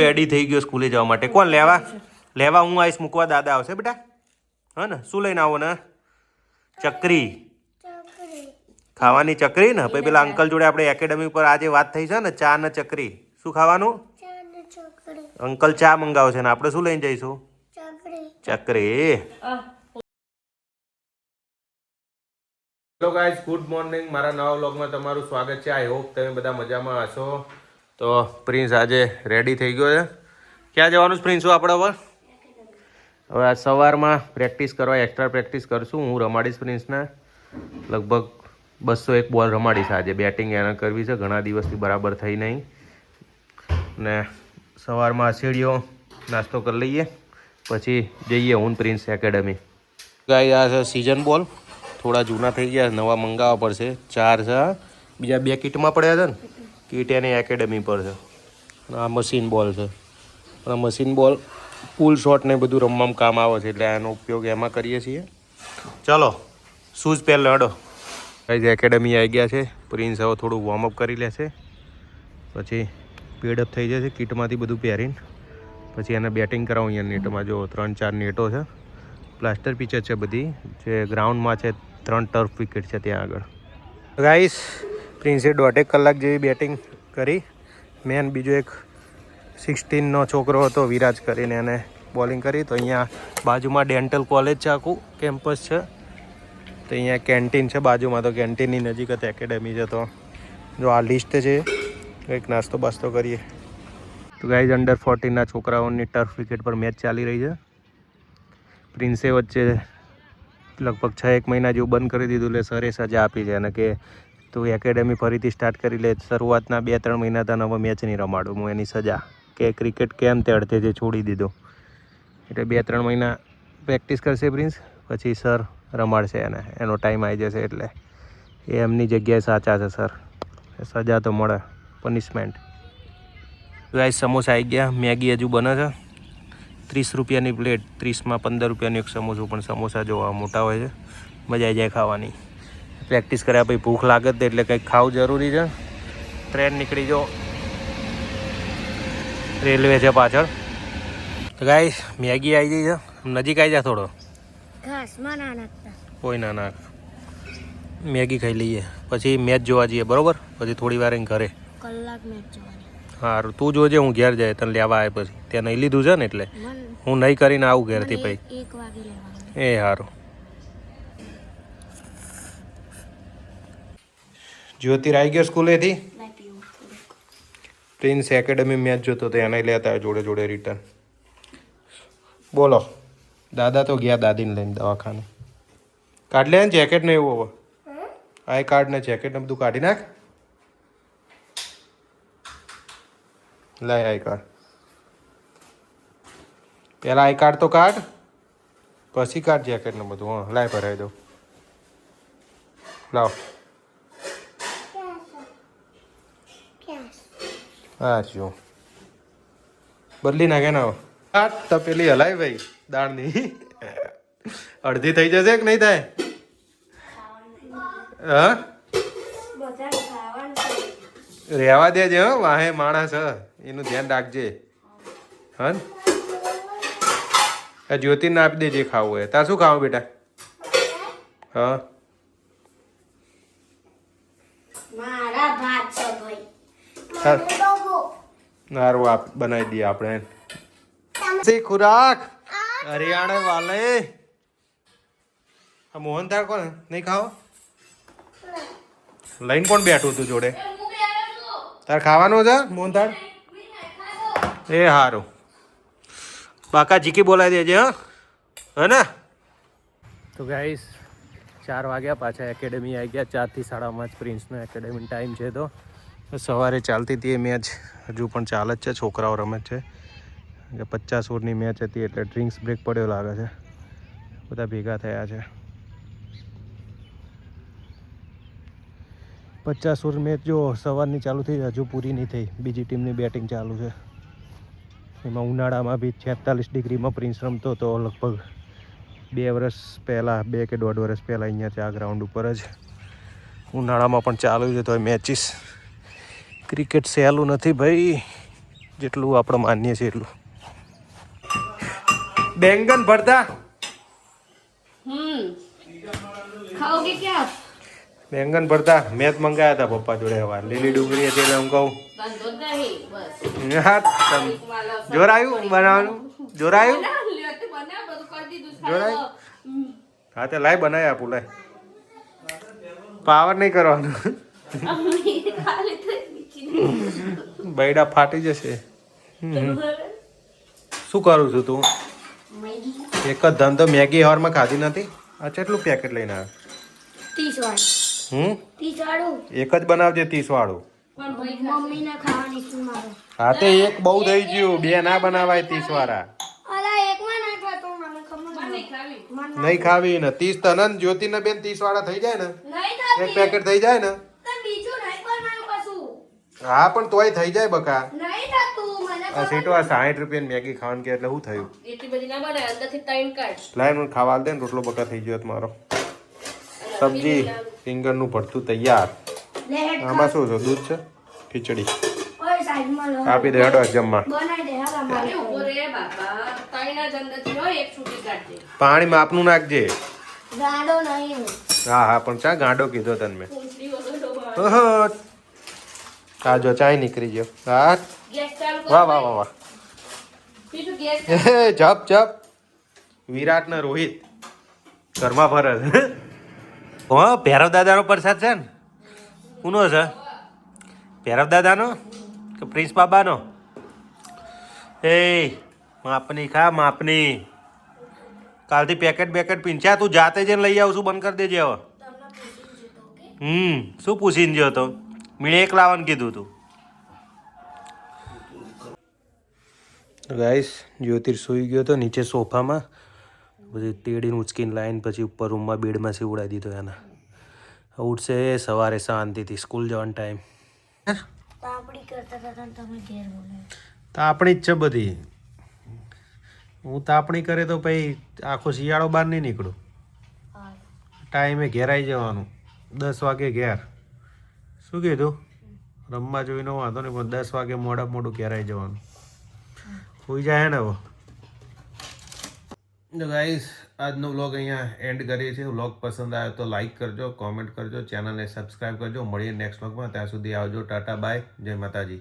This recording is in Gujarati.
રેડી થઈ ગયો સ્કૂલે જવા માટે. કોણ લેવા હું આવીશ, મૂકવા દાદા આવશે બેટા. હા ને, શું લઈને આવો ને? ચકરી ખાવાની, ચકરી ને. પછી પેલા અંકલ જોડે આપણે એકેડમી પર આજે વાત થઈ છે ને, ચા ને ચકરી. શું ખાવાનું? અંકલ ચા મંગાવે છે ને આપણે શું લઈને જઈશું? Chakri. Hello guys, good morning. મારા નવા વ્લોગમાં તમારું સ્વાગત છે. આઈ હોપ તમે બધા મજામાં હશો. તો પ્રિન્સ આજે રેડી થઈ ગયો છે. ક્યાં જવાનું છે પ્રિન્સ આપણે હવે આજ સવારમાં પ્રેક્ટિસ કરવા, એક્સ્ટ્રા પ્રેક્ટિસ કરશું. હું રમાડીશ પ્રિન્સને લગભગ 201 બોલ રમાડીશ આજે. બેટિંગ એને કરવી છે, ઘણા દિવસથી બરાબર થઈ નહીં. ને સવારમાં સીડીઓ નાસ્તો કરી લઈએ, પછી જઈએ હું પ્રિન્સ એકેડમી. ગાઈ આ છે સિઝન બોલ, થોડા જૂના થઈ ગયા, નવા મંગાવવા પડશે. 4 છે, બીજા 2 કીટમાં પડ્યા છે ને. કીટ એની એકેડમી પર છે. આ મશીન બોલ છે, પણ આ મશીન બોલ પુલ શોટ ને બધું રમવામાં કામ આવે છે, એટલે આનો ઉપયોગ એમાં કરીએ છીએ. ચલો શૂઝ પહેર લો, હડો. ગાઈઝ એકેડમી આવી ગયા છે. પ્રિન્સ હવે થોડું વોર્મઅપ કરી લેશે, પછી પેડઅપ થઈ જશે કીટમાંથી બધું પહેરીને. પછી એને બેટિંગ કરાવું. અહીંયા નેટમાં જો 3-4 નેટો છે, પ્લાસ્ટર પિચ છે બધી, જે ગ્રાઉન્ડમાં છે. 3 ટર્ફ વિકેટ છે ત્યાં આગળ. ગાઈસ પ્રિન્સે 1.5 કલાક જેવી બેટિંગ કરી. મેન બીજો એક 16નો છોકરો હતો વિરાજ કરીને, એને બોલિંગ કરી. તો અહીંયા બાજુમાં ડેન્ટલ કોલેજ છે, આખું કેમ્પસ છે. તો અહીંયા કેન્ટીન છે બાજુમાં, તો કેન્ટીનની નજીક જ એકેડમી છે. તો જો આ લિસ્ટ છે, કંઈક નાસ્તો બાસ્તો કરીએ. તો ગાઈઝ અંડર 14ના છોકરાઓની ટર્ફ વિકેટ પર મેચ ચાલી રહી છે. પ્રિન્સે વચ્ચે લગભગ 6-1 મહિના જેવું બંધ કરી દીધું, એટલે સરે સજા આપી છે અને કે તું એકેડમી ફરીથી સ્ટાર્ટ કરી લે. શરૂઆતના 2-3 મહિના તને હવે મેચ નહીં રમાડું હું, એની સજા. કે ક્રિકેટ કેમ તે અડધેથી છોડી દીધો, એટલે 2-3 મહિના પ્રેક્ટિસ કરશે પ્રિન્સ, પછી સર રમાડશે એને. એનો ટાઈમ આવી જશે, એટલે એ એમની જગ્યાએ સાચા છે સર. સજા તો મળે, પનિશમેન્ટ. ગાઈસ સમોસા આવી ગયા, મેગી હજુ બને છે. 30 રૂપિયાની પ્લેટ, 30માં 15 રૂપિયાનું એક સમોસું. પણ સમોસા જોવા મોટા હોય છે, મજા આવી જાય ખાવાની. પ્રેક્ટિસ કર્યા પછી ભૂખ લાગે છે, એટલે કંઈક ખાવું જરૂરી છે. ટ્રેન નીકળી જો, રેલવે છે પાછળ. તો ગાઈસ મેગી આવી ગઈ છે, નજીક આવી જાય થોડો. કોઈ ના નાખ, મેગી ખાઈ લઈએ, પછી મેચ જોવા જઈએ, બરોબર? પછી થોડી વાર ઘરે કલાક મેચ જોવાની. સારું, તું જોજે, હું ઘેર જાય તને લેવા આવે. પછી ત્યાં નહીં લીધું છે ને, એટલે હું નહીં કરીને આવું ઘેરથી. પછી 1 વાગે લેવાનું. એ સારું. જ્યોતિ આવી ગયો સ્કૂલેથી. પ્રિન્સ એકેડમી મેચ જોતો તો એને લેતા જોડે જોડે રિટર્ન. બોલો, દાદા તો ગયા દાદીને લઈને દવાખાને. કાઢ લે ને જેકેટ ને એવું. હવે આઈ કાર્ડ ને જેકેટ ને બધું કાઢી નાખ. લાય આઈ કાર્ડ. પહેલાં આઈ કાર્ડ તો કાઢ, પછી કાઢ જેકેટ ને બધું. હા લાય ભરાઈ દઉં. લાવ. હા જો બદલી નાખે ને. હા તપેલી હલાય ભાઈ દાળની. અડધી થઈ જશે કે નહીં થાય? હા રહેવા દેજે. હો વાહે માણસ હ, એનું ધ્યાન રાખજે. હા જ્યોતિને આપી દેજે ખાવું હોય. તાર શું ખાવું બેટા? હા સારું, આપ બનાવી દઈએ આપણે ખોરાક. હરિયાણા વાલે મોહનથાળ કોણ નહીં ખાઓ? લઈને કોણ બેઠું તું જોડે? તાર ખાવાનું છે મોહનથાળ? એ સારું, બાકા જીકી બોલાવી દેજે. હા ને. તો ગાઈસ 4 વાગ્યા, પાછા એકેડમી આવી ગયા. 4 થી 5:30 પ્રિન્સનો એકેડમી ટાઈમ છે. તો સવારે ચાલતી હતી એ મેચ, હજુ પણ ચાલે જ છે. છોકરાઓ રમે છે. 50 ઓવરની મેચ હતી, એટલે ડ્રિંક્સ બ્રેક પડ્યો લાગે છે. બધા ભેગા થયા છે. 50 ઓવર મેચ જો સવારની ચાલુ થઈ, હજુ પૂરી નહીં થઈ. બીજી ટીમની બેટિંગ ચાલુ છે. એમાં ઉનાળામાં બી 46 ડિગ્રીમાં પ્રિન્સ રમતો તો લગભગ 2 વર્ષ પહેલાં, 2 કે 1.5 વર્ષ પહેલાં અહીંયા છે આ ગ્રાઉન્ડ ઉપર જ. ઉનાળામાં પણ ચાલુ છે તો મેચિસ. ક્રિકેટ સહેલું નથી ભાઈ, જેટલું આપણે માનીએ છીએ એટલું. બેંગન ભરતા ખાઓગે क्या બેંગન ભરતા મેં જ મંગાયા હતા પપ્પા જોડે હવા લીલી ડુંગળી હતી એટલે હું કહું જોરાયું બનાવવાનું જોરાયું હા તે લાય બનાવી આપું લાય પાવર નહીં કરવાનું બૈડા ફાટી જશે. શું કરું છું તું? એક જ ધંધો મેગી હવારમાં ખાધી નથી. આ કેટલું પેકેટ લઈને આવ્યો? 30 વાળું એક જ બનાવજે 30 વાળું. મમ્મીને ખાવાની છે મારે. હા તે એક બહુ થઈ ગયું, બે ના બનાવાય 30 વાળા. અલા એકમાં નાખવા તો મને ખબર નહીં ખાવી ને 30 તને જ્યોતિ ને બેન 30 વાળા થઈ જાય ને નહીં એક પેકેટ થઈ જાય ને તો બીજું નહીં બનાવું પાછું. હા પણ તોય થઈ જાય બકા. નહીં થતું મને આ સીટો આ 60 રૂપિયાની મેગી ખાવાનું કે એટલે શું થયું? એટલી બધી ના બનાય અંદરથી ટાઈમ કાઢ. લાય મને ખાવા દે ને રોટલો બકા થઈ ગયો મારો. સબ્જી રીંગણનું ભરતું તૈયાર. આમાં શું છે? દૂધ છે, ખીચડી ઓય સાઈડમાં લો. આપી દે હેડો જમવા. બનાવી દે હાલા મારે ઉભો રે બાપા. તાઈના જ અંદરથી હોય એક છૂટી કાઢજે. પાણી માપનું નાખજે. ગાડો નહીં. હા હા પણ ચા ગાંડો કીધો તને મેં. ઓહો આ જો ચાય નીકળી ગયો. હા ગેસ ચાલુ કર. વાહ વાહ વાહ વાહ. બીજું ગેસ જપ જપ. વિરાટ ને રોહિત ઘરમાં ફરજ. હા ભૈરવ દાદાનો પ્રસાદ છે ને? કોનો છે? ભૈરવ દાદાનો કે પ્રિન્સ બાબાનો? એ માપની ખા માપની. કાલથી પેકેટ બેકેટ પીંછા તું જાતે જઈને લઈ આવશું બંધ કરી દેજે હવે. શું પૂછીને ગયો તો? મેં એક લાવવાનું કીધું તું. ગાઈસ જ્યોતિર સૂઈ ગયો તો નીચે સોફામાં, પછી તેડીને ઉચકીને લાવીને પછી ઉપર રૂમમાં બેડમાં ઉડાડી દીધો એના. ઉઠશે સવારે શાંતિથી, સ્કૂલ જવાનો ટાઈમ. તાપડી કરતા હતા તમે ઘેર બોલાય. તાપણી જ છે બધી. હું તાપણી કરે તો પછી આખો શિયાળો બહાર નહીં નીકળું. ટાઈમે ઘેર આવી જવાનું, 10 વાગે ઘેર. શું કીધું? રમવા જોઈને વાંધો નહીં પણ 10 વાગે મોડું ઘેર આવી જવાનું. હોઈ જાય ને હવે. તો ગાઈસ આજનો વ્લોગ અહીંયા એન્ડ કરીએ છીએ. વ્લોગ પસંદ આવ્યો તો લાઈક કરજો, કોમેન્ટ કરજો, ચેનલને સબસ્ક્રાઈબ કરજો. મળીએ નેક્સ્ટ વ્લોગમાં. ત્યાં સુધી આવજો, ટાટા બાય, જય માતાજી.